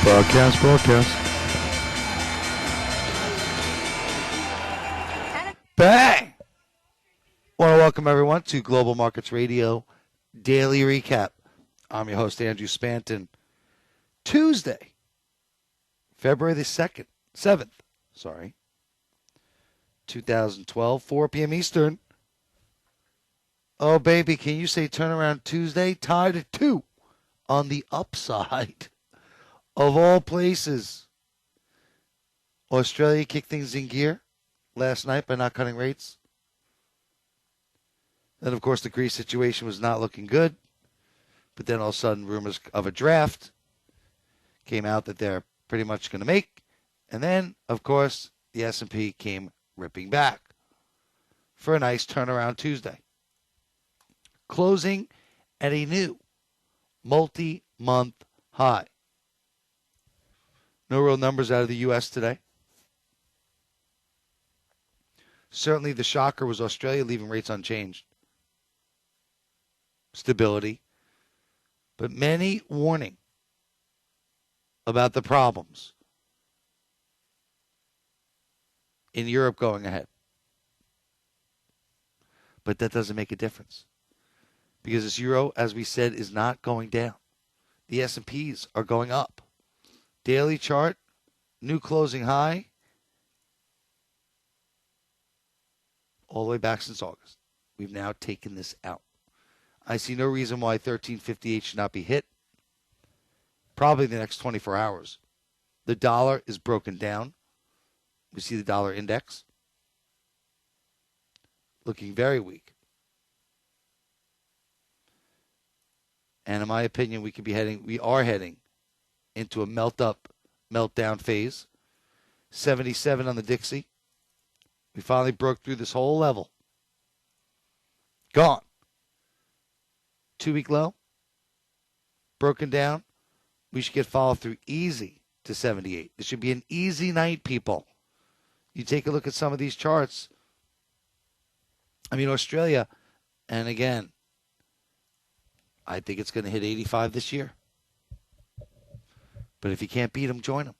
Broadcast. Bang! Want to welcome everyone to Global Markets Radio Daily Recap. I'm your host, Andrew Spanton. Tuesday, February the 7th, 2012, 4 p.m. Eastern. Oh, baby, can you say turnaround Tuesday? Tied at 2 on the upside. Of all places, Australia kicked things in gear last night by not cutting rates. Then, of course, the Greece situation was not looking good. But then all of a sudden, rumors of a draft came out that they're pretty much going to make. And then, of course, the S&P came ripping back for a nice turnaround Tuesday, closing at a new multi-month high. No real numbers out of the U.S. today. Certainly the shocker was Australia leaving rates unchanged. Stability. But many warning about the problems in Europe going ahead. But that doesn't make a difference. Because this euro, as we said, is not going down. The S&Ps are going up. Daily chart, new closing high, all the way back since August. We've now taken this out. I see no reason why 1358 should not be hit. Probably the next 24 hours. The dollar is broken down. We see the dollar index looking very weak. And in my opinion, we are heading into a meltdown phase. 77 on the Dixie. We finally broke through this whole level. Gone. 2-week low. Broken down. We should get follow through easy to 78. This should be an easy night, people. You take a look at some of these charts. I mean, Australia, and again, I think it's going to hit 85 this year. But if you can't beat them, join them.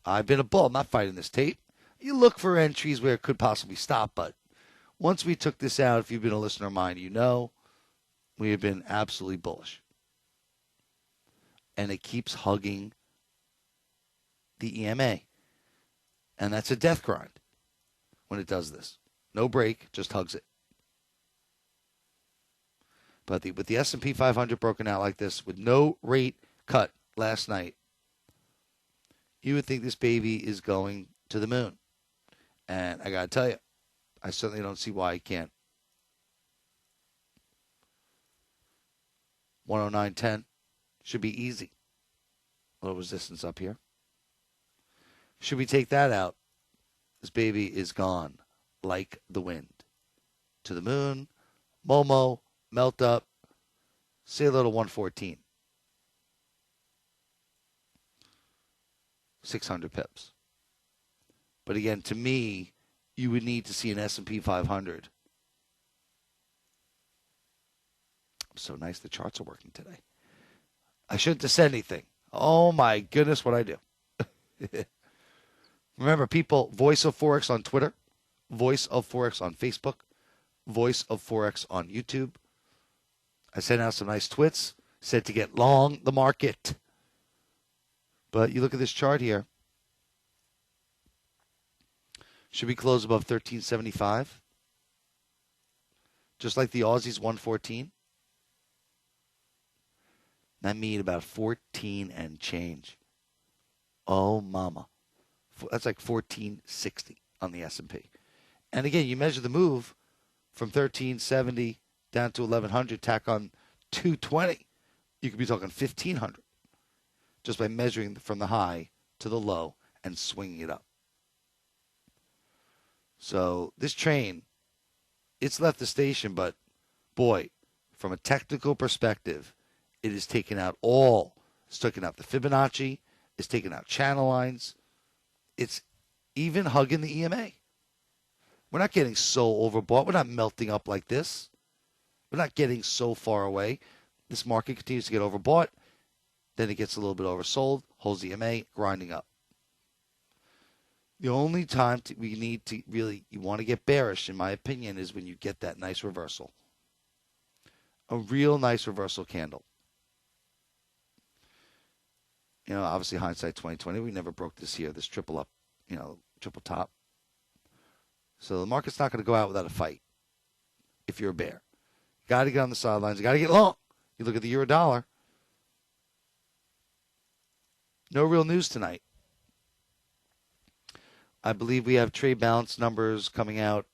I've been a bull. I'm not fighting this tape. You look for entries where it could possibly stop, but once we took this out, if you've been a listener of mine, you know we have been absolutely bullish. And it keeps hugging the EMA. And that's a death grind when it does this. No break, just hugs it. But with the S&P 500 broken out like this, with no rate cut last night, you would think this baby is going to the moon. And I got to tell you, I certainly don't see why it can't. 109.10 should be easy. Little resistance up here. Should we take that out? This baby is gone like the wind. To the moon, Momo, melt up, say a little 114. 600 pips. But again, to me, you would need to see an S&P 500. So nice the charts are working today. I shouldn't have said anything. Oh my goodness, what I do. Remember, people, Voice of Forex on Twitter, Voice of Forex on Facebook, Voice of Forex on YouTube. I sent out some nice twits, said to get long the market. But you look at this chart here. Should we close above 1375? Just like the Aussies 114. That means about 14 and change. Oh, mama. That's like 1460 on the S&P. And again, you measure the move from 1370 down to 1100, tack on 220. You could be talking 1500 just by measuring from the high to the low and swinging it up. So this train, it's left the station, but boy, from a technical perspective, it has taken out it's taken out the Fibonacci, it's taken out channel lines, it's even hugging the EMA. We're not getting so overbought. We're not melting up like this. We're not getting so far away. This market continues to get overbought. Then it gets a little bit oversold, holds the EMA, grinding up. The only time we need to really, you want to get bearish, in my opinion, is when you get that nice reversal. A real nice reversal candle. You know, obviously hindsight 2020, we never broke this here, this triple up, you know, triple top. So the market's not going to go out without a fight if you're a bear. You got to get on the sidelines. You got to get long. You look at the euro dollar. No real news tonight. I believe we have trade balance numbers coming out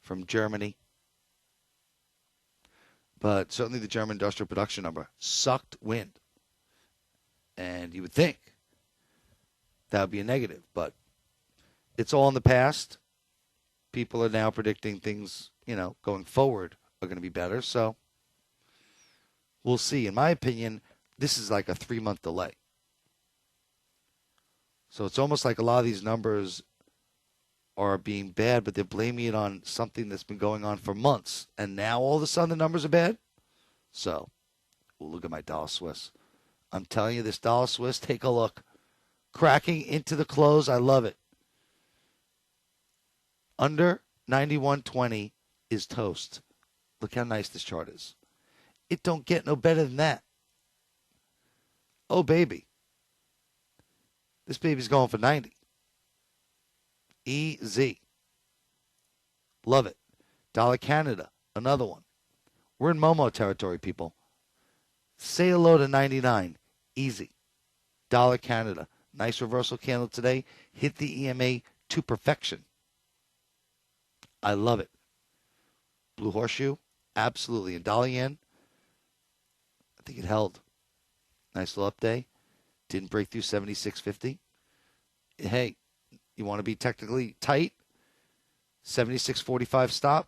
from Germany. But certainly the German industrial production number sucked wind. And you would think that would be a negative. But it's all in the past. People are now predicting things, you know, going forward are going to be better. So we'll see. In my opinion, this is like a 3-month delay. So it's almost like a lot of these numbers are being bad, but they're blaming it on something that's been going on for months. And now all of a sudden the numbers are bad? So, look at my dollar Swiss. I'm telling you, this dollar Swiss, take a look. Cracking into the close. I love it. Under 91.20 is toast. Look how nice this chart is. It don't get no better than that. Oh, baby. This baby's going for 90. Easy. Love it. Dollar Canada, another one. We're in Momo territory, people. Say hello to 99. Easy. Dollar Canada. Nice reversal candle today. Hit the EMA to perfection. I love it. Blue Horseshoe, absolutely. And dollar yen, I think it held. Nice little up day. Didn't break through 76.50. Hey, you want to be technically tight? 76.45 stop.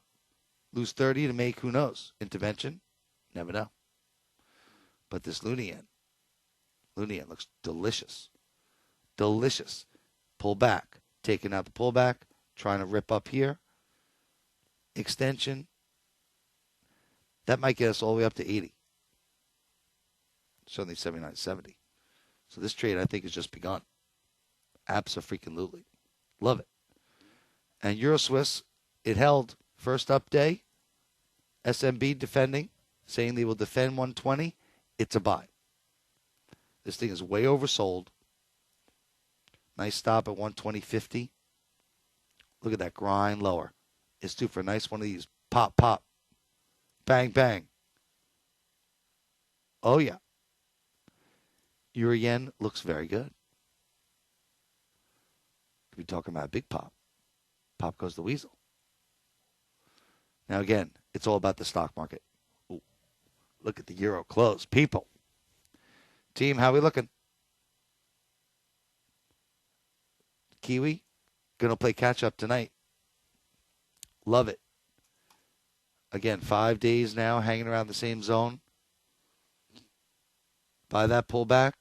Lose 30 to make, who knows? Intervention? Never know. But this Luna yen looks delicious. Delicious. Pull back. Taking out the pullback. Trying to rip up here. Extension. That might get us all the way up to 80. Certainly 79.70. So this trade, I think, has just begun. Abso-freaking-lutely. Love it. And Euro Swiss, it held first up day. SMB defending, saying they will defend 120. It's a buy. This thing is way oversold. Nice stop at 120.50. Look at that grind lower. It's due for a nice one of these. Pop, pop. Bang, bang. Oh, yeah. Euro yen looks very good. Could be talking about a big pop. Pop goes the weasel. Now, again, it's all about the stock market. Ooh, look at the euro close. People. Team, how we looking? Kiwi, going to play catch-up tonight. Love it. Again, 5 days now hanging around the same zone. Buy that pullback.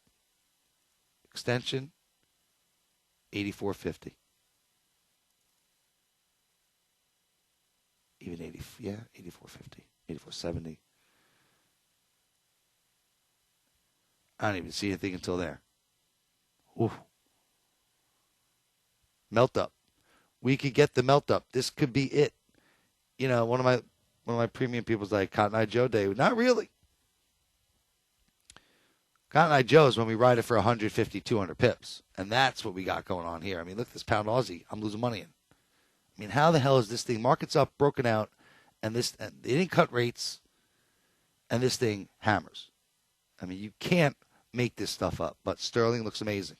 Extension. 84.50. Even 80, yeah, 84.50, 84.70. I don't even see anything until there. Ooh. Melt up. We could get the melt up. This could be it. You know, one of my premium people's like Cotton Eye Joe Day. Not really. Cotton Eye Joe is when we ride it for 150, 200 pips. And that's what we got going on here. I mean, look at this pound Aussie. I'm losing money in. I mean, how the hell is this thing? Market's up, broken out, and they didn't cut rates, and this thing hammers. I mean, you can't make this stuff up, but sterling looks amazing.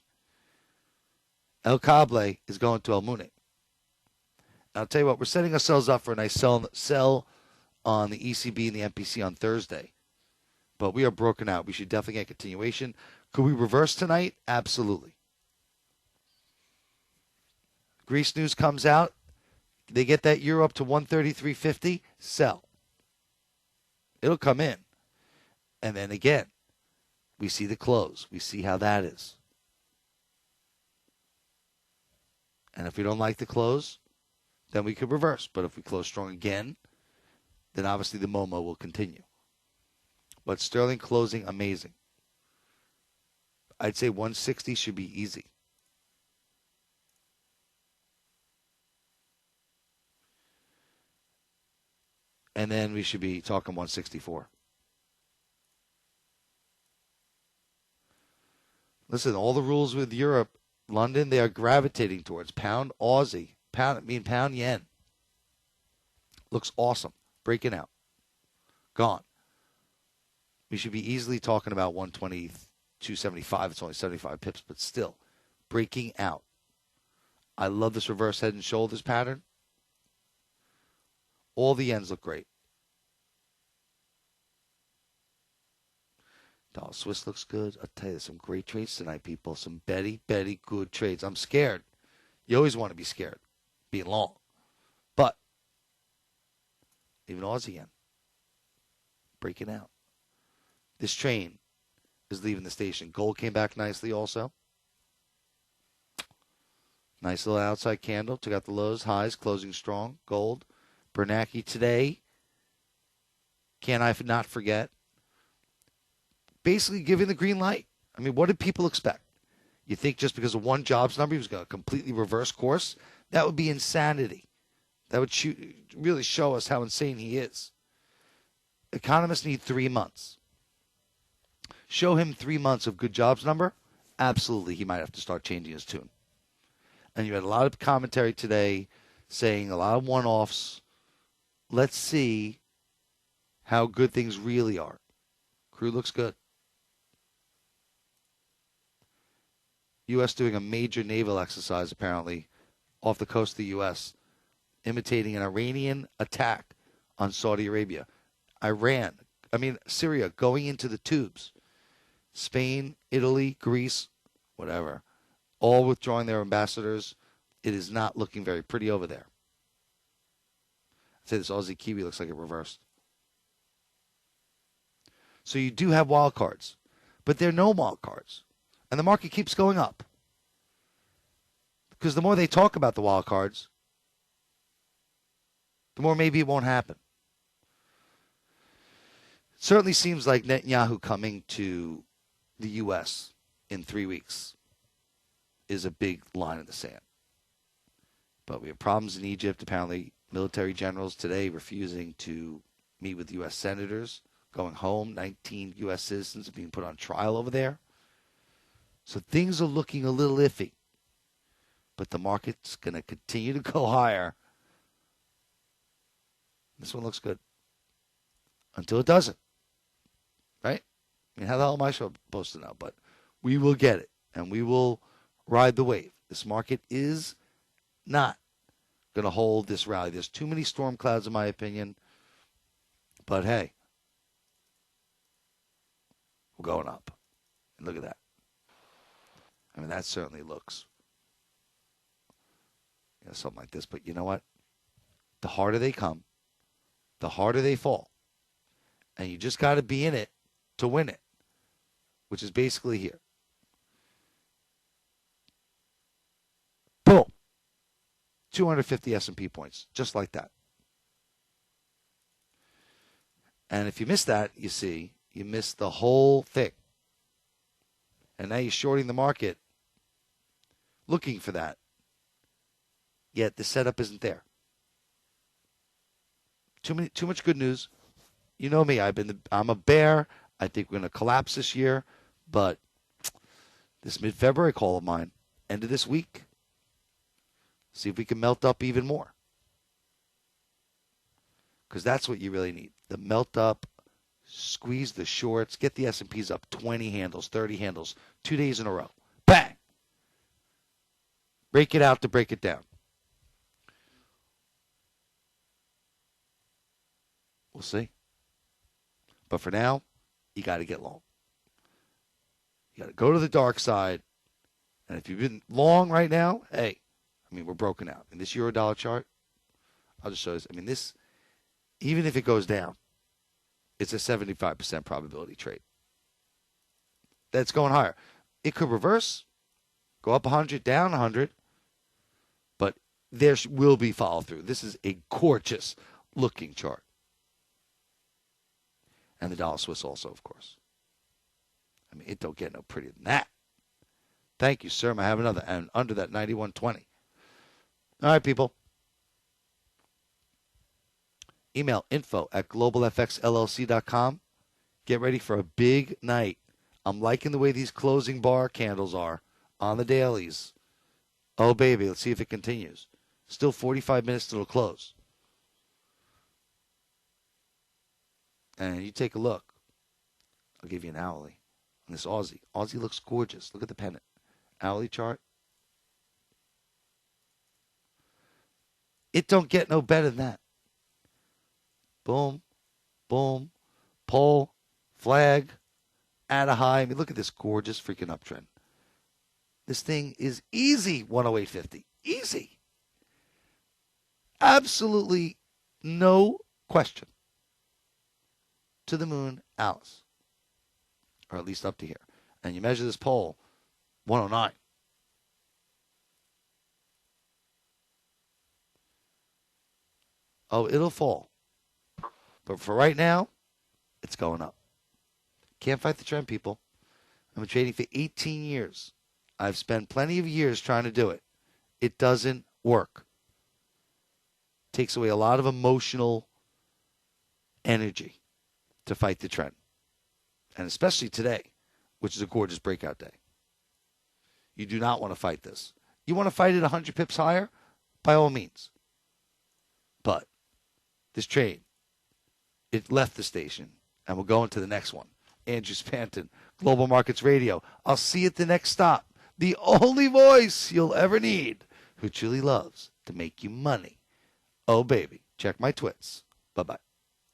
El Cable is going to El Mune. I'll tell you what, we're setting ourselves up for a nice sell on the ECB and the MPC on Thursday. But we are broken out. We should definitely get continuation. Could we reverse tonight? Absolutely. Greece news comes out. They get that euro up to 133.50. Sell. It'll come in. And then again, we see the close. We see how that is. And if we don't like the close, then we could reverse. But if we close strong again, then obviously the Momo will continue. But sterling closing, amazing. I'd say 160 should be easy. And then we should be talking 164. Listen, all the rules with Europe, London, they are gravitating towards pound Aussie, pound yen. Looks awesome. Breaking out. Gone. We should be easily talking about 120, 275. It's only 75 pips, but still breaking out. I love this reverse head and shoulders pattern. All the yens look great. Dollar Swiss looks good. I'll tell you, there's some great trades tonight, people. Some Betty good trades. I'm scared. You always want to be scared, being long. But even Aussie yen, breaking out. This train is leaving the station. Gold came back nicely also. Nice little outside candle. Took out the lows, highs, closing strong. Gold. Bernanke today. Can I not forget? Basically giving the green light. I mean, what did people expect? You think just because of one jobs number he was going to completely reverse course? That would be insanity. That would really show us how insane he is. Economists need 3 months. Show him 3 months of good jobs number, absolutely he might have to start changing his tune. And you had a lot of commentary today saying a lot of one-offs. Let's see how good things really are. Crude looks good. U.S. doing a major naval exercise, apparently, off the coast of the U.S., imitating an Iranian attack on Saudi Arabia. Syria going into the tubes. Spain, Italy, Greece, whatever, all withdrawing their ambassadors. It is not looking very pretty over there. I'd say this Aussie Kiwi looks like it reversed. So you do have wild cards, but there are no wild cards. And the market keeps going up. Because the more they talk about the wild cards, the more maybe it won't happen. It certainly seems like Netanyahu coming to the U.S. in 3 weeks is a big line in the sand. But we have problems in Egypt. Apparently, military generals today refusing to meet with U.S. senators, going home. 19 U.S. citizens are being put on trial over there. So things are looking a little iffy. But the market's going to continue to go higher. This one looks good. Until it doesn't. Right? I mean, how the hell am I supposed to know? But we will get it. And we will ride the wave. This market is not going to hold this rally. There's too many storm clouds, in my opinion. But hey, we're going up. And look at that. I mean, that certainly looks something like this. But you know what? The harder they come, the harder they fall. And you just got to be in it to win it, which is basically here. Boom. 250 S&P points, just like that. And if you miss that, you see, you miss the whole thing. And now you're shorting the market looking for that. Yet the setup isn't there. Too much good news. You know me, I'm a bear. I think we're going to collapse this year. But this mid-February call of mine, end of this week, see if we can melt up even more. Because that's what you really need. The melt up, squeeze the shorts, get the S&Ps up 20 handles, 30 handles, 2 days in a row. Bang! Break it out to break it down. We'll see. But for now, you got to get long. You got to go to the dark side. And if you've been long right now, hey, we're broken out. In this Euro-dollar chart, I'll just show you. This, even if it goes down, it's a 75% probability trade. That's going higher. It could reverse, go up 100, down 100, but there will be follow-through. This is a gorgeous-looking chart. And the dollar Swiss also, of course. It don't get no prettier than that. Thank you, sir. I have another. And under that 91.20. All right, people. Email info@globalfxllc.com. Get ready for a big night. I'm liking the way these closing bar candles are on the dailies. Oh, baby. Let's see if it continues. Still 45 minutes till it'll close. And you take a look. I'll give you an hourly on this Aussie. Aussie looks gorgeous. Look at the pennant. Hourly chart. It don't get no better than that. Boom, boom, pole, flag, at a high. I mean, look at this gorgeous freaking uptrend. This thing is easy 108.50. Easy. Absolutely no question. To the moon, Alice. Or at least up to here. And you measure this pole, 109. Oh, it'll fall. But for right now, it's going up. Can't fight the trend, people. I've been trading for 18 years. I've spent plenty of years trying to do it. It doesn't work. Takes away a lot of emotional energy to fight the trend. And especially today, which is a gorgeous breakout day. You do not want to fight this. You want to fight it 100 pips higher? By all means. But this trade, it left the station, and we'll go into the next one. Andrew Spanton, Global Markets Radio. I'll see you at the next stop. The only voice you'll ever need who truly loves to make you money. Oh, baby. Check my twits. Bye-bye.